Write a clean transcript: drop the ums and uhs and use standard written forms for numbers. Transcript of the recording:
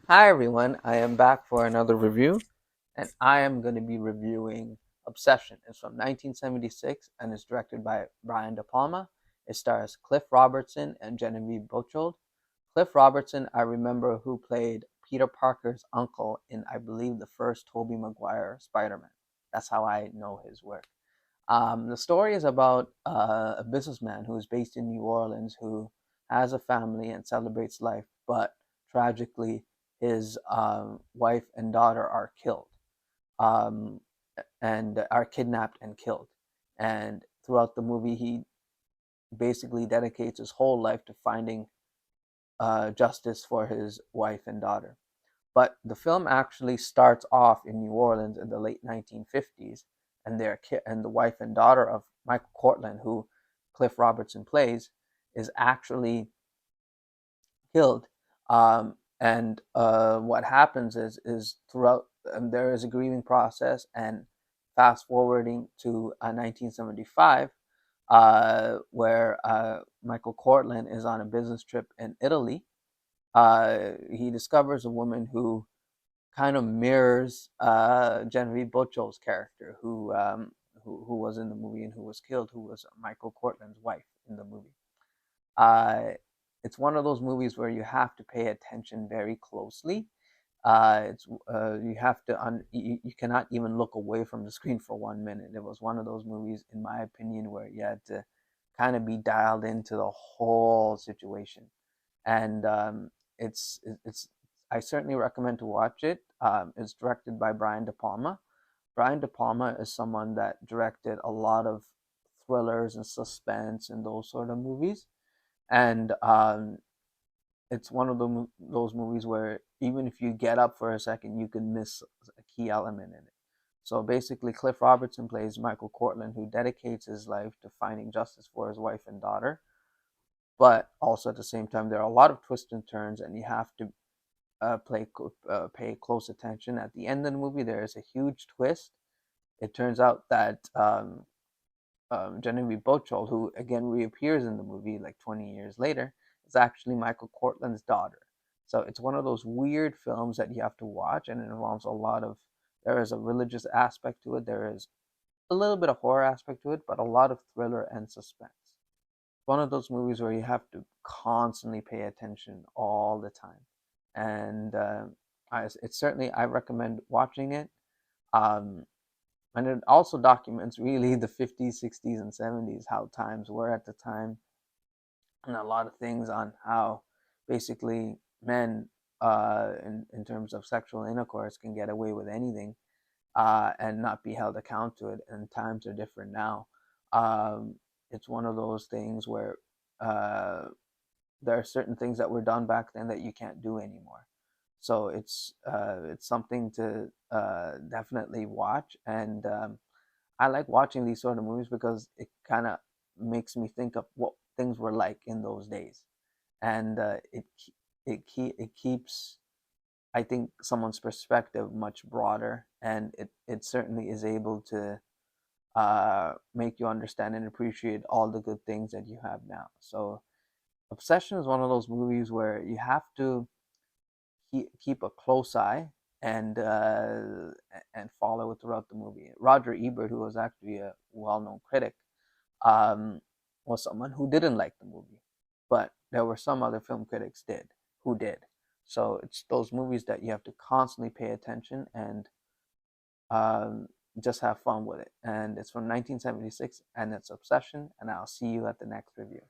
Hi everyone, I am back for another review, and I am going to be reviewing Obsession. It's from 1976 and is directed by Brian De Palma. It stars Cliff Robertson and Genevieve Buchhold. Cliff Robertson, I remember, who played Peter Parker's uncle in, I believe, the first Tobey Maguire Spider-Man. That's how I know his work. The story is about a businessman who is based in New Orleans who has a family and celebrates life, but tragically, his wife and daughter are killed um, and are kidnapped and killed. And throughout the movie, he basically dedicates his whole life to finding justice for his wife and daughter. But the film actually starts off in New Orleans in the late 1950s, and and the wife and daughter of Michael Cortland, who Cliff Robertson plays, is actually killed. And what happens is throughout there is a grieving process, and fast forwarding to 1975, where Michael Cortland is on a business trip in Italy. He discovers a woman who kind of mirrors Genevieve Buchholz's character, who was in the movie and who was killed, who was Michael Cortland's wife in the movie. Uh, it's one of those movies where you have to pay attention very closely. It's You have to you cannot even look away from the screen for 1 minute. It was one of those movies, in my opinion, where you had to kind of be dialed into the whole situation. And it's I certainly recommend to watch it. It's directed by Brian De Palma. Brian De Palma is someone that directed a lot of thrillers and suspense and those sort of movies, and it's one of those movies where even if you get up for a second, you can miss a key element in it. So basically, Cliff Robertson plays Michael Cortland, who dedicates his life to finding justice for his wife and daughter. But also at the same time, there are a lot of twists and turns, and you have to pay close attention. At the end of the movie, there is a huge twist. It turns out that Genevieve Buchhold, who again reappears in the movie like 20 years later, is actually Michael Cortland's daughter. So it's one of those weird films that you have to watch, and it involves a lot of. There is a religious aspect to it. There is a little bit of horror aspect to it, but a lot of thriller and suspense. One of those movies where you have to constantly pay attention all the time, and it's certainly I recommend watching it. Um, and it also documents really the 50s, 60s, and 70s, how times were at the time, and a lot of things on how basically men, in terms of sexual intercourse, can get away with anything and not be held account to it. And times are different now. Um, it's one of those things where uh, there are certain things that were done back then that you can't do anymore. So it's something to definitely watch, and I like watching these sort of movies because it kind of makes me think of what things were like in those days, and it keeps, I think, someone's perspective much broader, and it certainly is able to make you understand and appreciate all the good things that you have now. So Obsession is one of those movies where you have to keep a close eye and follow it throughout the movie. Roger Ebert, who was actually a well-known critic, um, was someone who didn't like the movie, but there were some other film critics who did. So it's those movies that you have to constantly pay attention and um, just have fun with it. And it's from 1976, and it's Obsession. And I'll see you at the next review.